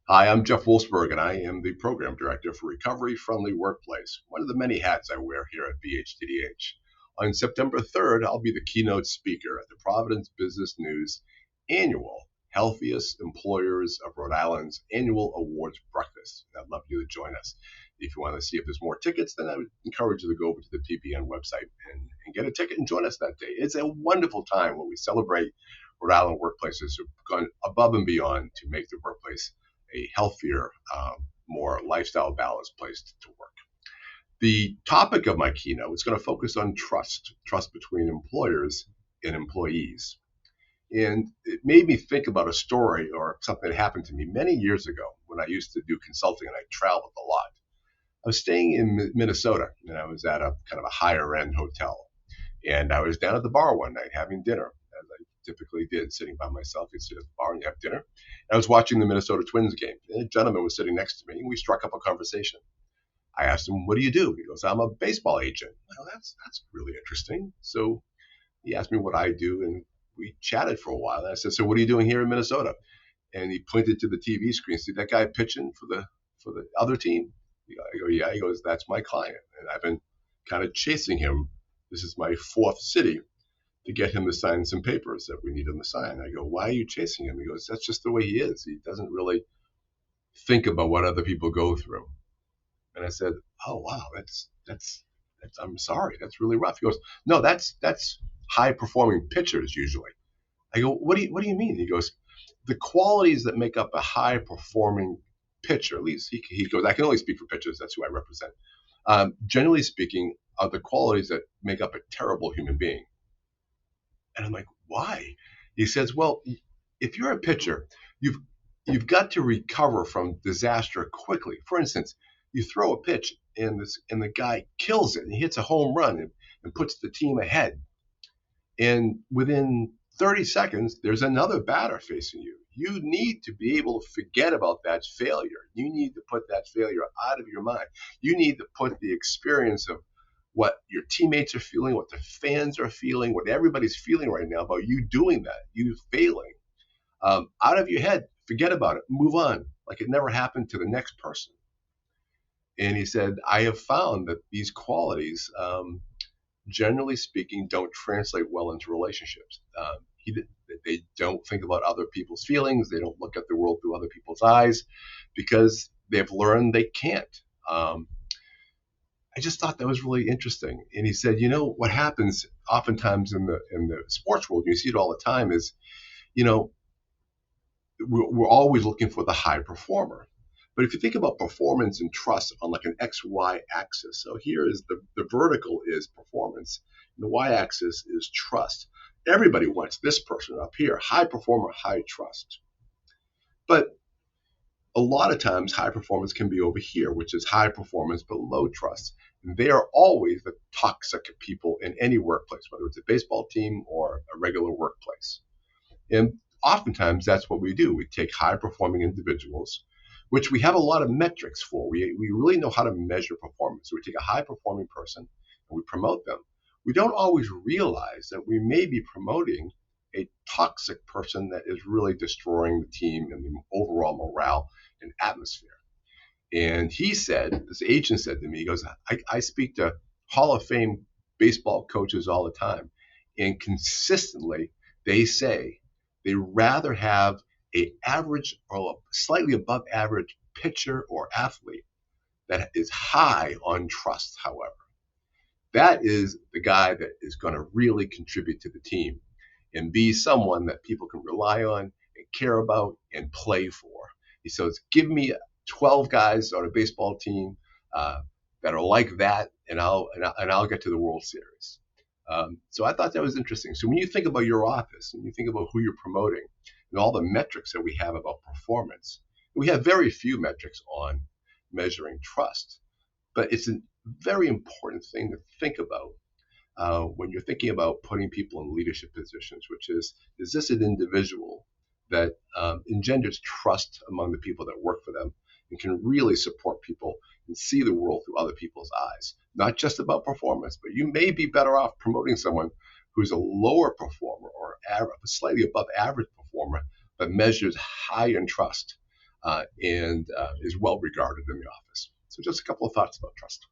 Hi, I'm Jeff Wolfsberg, and I am the Program Director for Recovery Friendly Workplace, one of the many hats I wear here at BHTDH. On September 3rd, I'll be the keynote speaker at the Providence Business News annual Healthiest Employers of Rhode Island's annual awards breakfast. I'd love you to join us. If you want to see if there's more tickets, then I would encourage you to go over to the PBN website and get a ticket and join us that day. It's a wonderful time when we celebrate Rhode Island workplaces who've gone above and beyond to make the workplace a healthier, more lifestyle balanced place to work. The topic of my keynote is going to focus on trust between employers and employees. And it made me think about a story or something that happened to me many years ago when I used to do consulting and I traveled a lot. I was staying in Minnesota and I was at a kind of a higher end hotel. And I was down at the bar one night having dinner, as I typically did, sitting by myself. You sit at the bar and you have dinner. And I was watching the Minnesota Twins game. And a gentleman was sitting next to me, and we struck up a conversation. I asked him, "What do you do?" He goes, "I'm a baseball agent." Well, that's really interesting. So he asked me what I do, and we chatted for a while. And I said, "So what are you doing here in Minnesota?" And he pointed to the TV screen. See that guy pitching for the other team? I go, "Yeah." He goes, "That's my client, and I've been kind of chasing him. This is my fourth city to get him to sign some papers that we need him to sign." I go, "Why are you chasing him?" He goes, "That's just the way he is. He doesn't really think about what other people go through." And I said, "Oh wow, that's I'm sorry, that's really rough." He goes, "No, that's high performing pitchers usually." I go, "What do you mean?" He goes, "The qualities that make up a high performing pitcher, at least he goes, I can only speak for pitchers, that's who I represent. Generally speaking, are the qualities that make up a terrible human being." And I'm like, "Why?" He says, "Well, if you're a pitcher, you've you've got to recover from disaster quickly. For instance, you throw a pitch and the guy kills it and he hits a home run and puts the team ahead. And within 30 seconds, there's another batter facing you. You need to be able to forget about that failure. You need to put that failure out of your mind. You need to put the experience of what your teammates are feeling, what the fans are feeling, what everybody's feeling right now about you doing that, you failing, out of your head. Forget about it. Move on like it never happened to the next person." And he said, "I have found that these qualities, generally speaking, don't translate well into relationships. They don't think about other people's feelings. They don't look at the world through other people's eyes because they've learned they can't." I just thought that was really interesting. And he said, what happens oftentimes in the sports world, you see it all the time, is, you know, we're always looking for the high performer. But if you think about performance and trust on like an XY axis, so here is the vertical is performance, and the Y axis is trust. Everybody wants this person up here, high performer, high trust. But a lot of times high performance can be over here, which is high performance but low trust. And they are always the toxic people in any workplace, whether it's a baseball team or a regular workplace. And oftentimes that's what we do. We take high performing individuals, which we have a lot of metrics for. We really know how to measure performance. So we take a high performing person and we promote them. We don't always realize that we may be promoting a toxic person that is really destroying the team and the overall morale and atmosphere. And he said, this agent said to me, he goes, I speak to Hall of Fame baseball coaches all the time, and consistently they say they rather have a average or slightly above average pitcher or athlete that is high on trust. However, that is the guy that is going to really contribute to the team and be someone that people can rely on and care about and play for. He says, "Give me 12 guys on a baseball team that are like that, and I'll get to the World Series." So I thought that was interesting. So when you think about your office and you think about who you're promoting and all the metrics that we have about performance, we have very few metrics on measuring trust, but it's a very important thing to think about when you're thinking about putting people in leadership positions, which is this an individual that engenders trust among the people that work for them and can really support people and see the world through other people's eyes, not just about performance, but you may be better off promoting someone who's a lower performer or slightly above average performer, but measures high in trust. and is well regarded in the office. So just a couple of thoughts about trust.